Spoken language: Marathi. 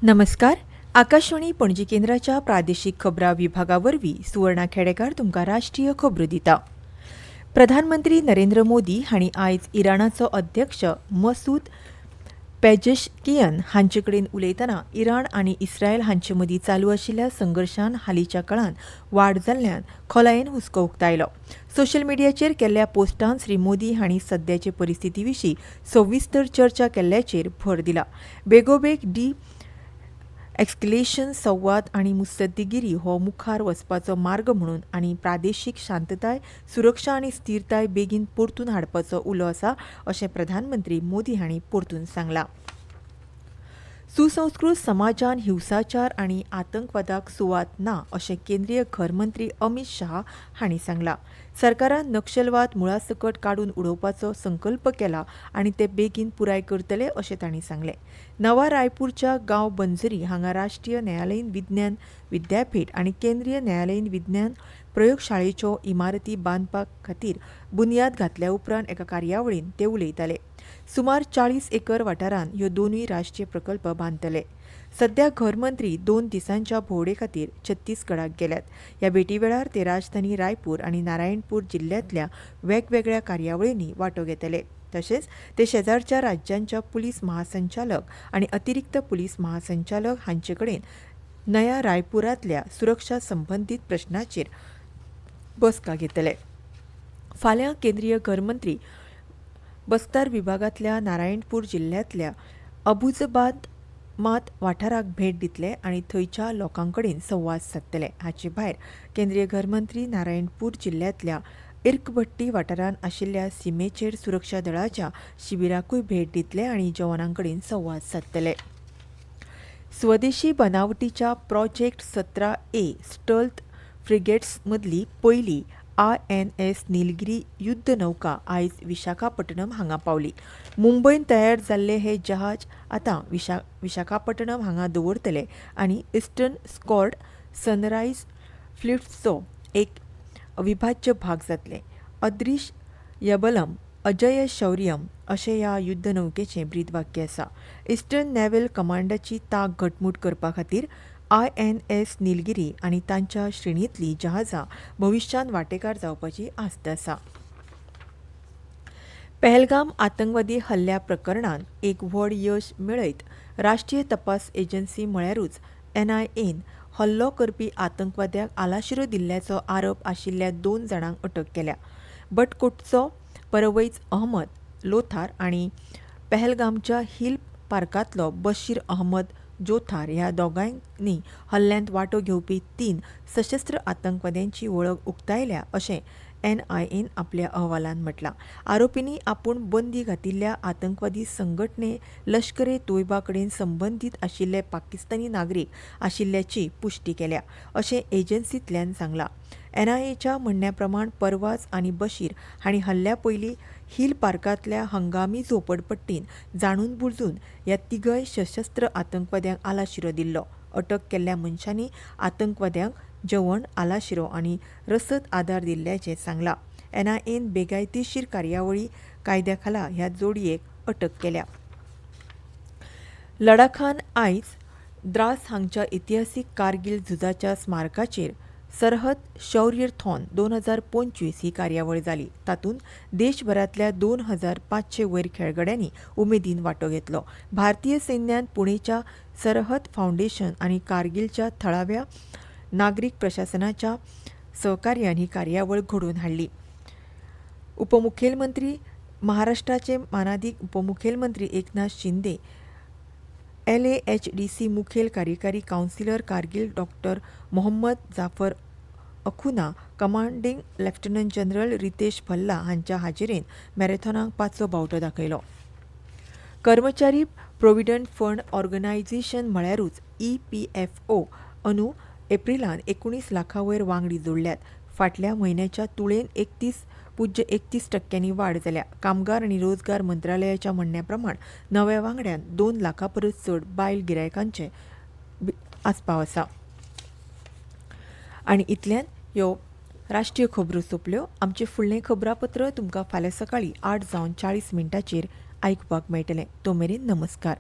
नमस्कार. आकाशवाणी पणजी केंद्राच्या प्रादेशीक खबरां विभागावरवीं सुवर्णा खेडेकार तुमकां राष्ट्रीय खबरो दिता. प्रधानमंत्री नरेंद्र मोदी हांणी आयज इराणाचो अध्यक्ष मसूद पेजेशकियान हांचे कडेन उलयतना इराण आनी इस्रायल हांचे मदीं चालू आशिल्ल्या संघर्शांत हालींच्या काळांत वाड जाल्ल्यान खोलायेन हुस्को उक्तायलो. सोशल मिडियाचेर केल्ल्या पोस्टांत श्री मोदी हांणी सद्याचे परिस्थिती विशीं सविस्तर चर्चा केल्ल्याचेर भर दिला. बेगोबेग एक्स्कलेशन संवाद आनी मुत्सद्देगिरी हो मुखार वचपाचो मार्ग म्हणून आनी प्रादेशीक शांतताय, सुरक्षा आनी स्थिरताय बेगीन परतून हाडपाचो उलो आसा अशें प्रधानमंत्री मोदी हांणी परतून सांगलां. सुसंस्कृत समाजान हिंसाचार आनी आतंकवादाक सुवात ना अशें केंद्रीय घर मंत्री अमित शाह हांणी सांगलां. सरकारान नक्षलवाद मुळासकट काडून उडोवपाचो संकल्प केला आनी ते बेगीन पुराय करतले अशें तांणी सांगलें. नवा रायपूरच्या गांव बंजरी हांगा राष्ट्रीय न्यायालयीन विज्ञान विद्यापीठ आनी केंद्रीय न्यायालयीन विज्ञान प्रयोगशाळेच्यो इमारती बांदपा खातीर बुनयाद घातल्या उपरांत एका कार्यावळींत ते उलयताले. सुमार 40 एकर वाठारांत ह्यो दोनूय राष्ट्रीय प्रकल्प बांदतले. सध्या घर मंत्री 2 दिसांच्या भोंवडे खातीर छत्तीसगडाक गेल्यात. ह्या भेटी वेळार ते राजधानी रायपूर आनी नारायणपूर जिल्ल्यांतल्या वेगवेगळ्या कार्यावळींनी वांटो घेतले. तशेंच ते शेजारच्या राज्यांच्या पुलीस महासंचालक आनी अतिरिक्त पुलीस महासंचालक हांचे कडेन नया रायपुरांतल्या सुरक्षा संबंदीत प्रश्नांचेर बसका घेतले. फाल्यां केंद्रीय घर मंत्री बस्तार विभागांतल्या नारायणपूर जिल्ल्यांतल्या अबुजबाद मात वाठाराक भेट दितले आनी थंयच्या लोकांकडेन संवाद सादतले. हाचे भायर केंद्रीय घर मंत्री नारायणपूर जिल्ल्यांतल्या इर्कभट्टी वाठारांत आशिल्ल्या सीमेचेर सुरक्षा दळाच्या शिबिराकूय भेट दितले आनी जवानांकडेन संवाद सादतले. स्वदेशी बनावटीच्या प्रोजेक्ट 17A स्टल्थ फ्रिगेट्स मदली पयली INS निलगिरी युद्ध नौका आयज विशाखापट्टणम हांगा पावली. मुंबयन तयार जाल्ले हे जहाज आतां विशाखापट्टणम हांगा दवरतले आनी इस्टर्न स्क्वॉड सनरायज फ्लीट्सचो एक अविभाज्य भाग जातले. अद्रीश यबलम अजय शौर्यम अशें ह्या युद्ध नौकेचें ब्रीदवाक्य आसा. इस्टर्न नॅव्हल कमांडाची तांक घटमूट करपा खातीर INS निलगिरी आनी तांच्या श्रेणींतलीं जहाजां भविश्यांत वांटेकार जावपाची आस्त आसा. पहलगाम आतंकवादी हल्ल्या प्रकरणांत एक व्हड यश मेळयत राष्ट्रीय तपास एजन्सी म्हळ्यारूच NIAन हल्लो करपी आतंकवाद्याक आलाशिरो दिल्ल्याचो आरोप आशिल्ल्या 2 जाणांक अटक केल्या. बटकोटचो परवैज अहमद लोथार आनी पहलगामच्या हिल पार्कांतलो बशीर अहमद जोथार ह्या दोगांयनी हल्ल्यांत वांटो घेवपी 3 सशस्त्र आतंकवाद्यांची वळख उक्तायल्या अशें NIAन आपल्या अहवालांत म्हटलां. आरोपींनी आपूण बंदी घातिल्ल्या आतंकवादी संघटने लश्कर-ए तोयबा कडेन संबंदीत आशिल्ले पाकिस्तानी नागरीक आशिल्ल्याची पुष्टी केल्या अशें एजन्सींतल्यान सांगलां. NIAच्या म्हणण्या प्रमाण परवाज आनी बशीर हांणी हल्ल्या पयलीं हिल पार्कांतल्या हंगामी झोपडपट्टींत जाणून बुजून ह्या तिगय सशस्त्र आतंकवाद्यांक आलाशिरो दिल्लो. अटक केल्ल्या मनशांनी आतंकवाद्यांक जेवण, आलाशिरो आनी रसद आदार दिल्ल्याचें सांगलां. NIAन बेगायतीशीर कार्यावळी कायद्या खाला ह्या जोडयेक अटक केल्या. लडाखान आयज द्रास हांगच्या इतिहासीक कारगिल झुजाच्या स्मारकाचेर सरहद शौर्यथॉन 2025 ही कार्यावळ जाली. तातूंत देशभरांतल्या 2500 वयर खेळगड्यांनी उमेदीन वांटो घेतलो. भारतीय सैन्यान पुणेच्या सरहद फावंडेशन आनी कारगिलच्या थळाव्या नागरीक प्रशासनाच्या सहकार्यान ही कार्यावळ घडोवन हाडली. उपमुखेलमंत्री महाराष्ट्राचे मानादीक उपमुखेलमंत्री एकनाथ शिंदे, LAHDC मुखेल कार्यकारी कावन्सिलर कारगिल डॉ. Mohammad Jafar Akhuna, commanding lieutenant general Ritesh Bhalla हांच्या हाजेरीन मॅरेथॉनाक 5चो बावटो दाखयलो. कर्मचारी प्रोव्हिडंट फंड ऑर्गनायझेशन म्हळ्यारूच EPFO अंदू एप्रिलांत 19 लाखां वयर वांगडी जोडल्यात. फाटल्या म्हयन्याच्या तुळेन 31.31% वाड जाल्या. कामगार आनी रोजगार मंत्रालयाच्या म्हणण्या प्रमाण नव्या वांगड्यांत 2 लाखां परस चड बायल गिरायकांचे आस्पाव आसा. आनी इतल्यान ह्यो राष्ट्रीय खबरो सोंपल्यो. आमचें फुडलें खबरापत्र तुमकां फाल्यां सकाळीं 8:40 आयकुपाक मेळटलें. तो मेरेन नमस्कार.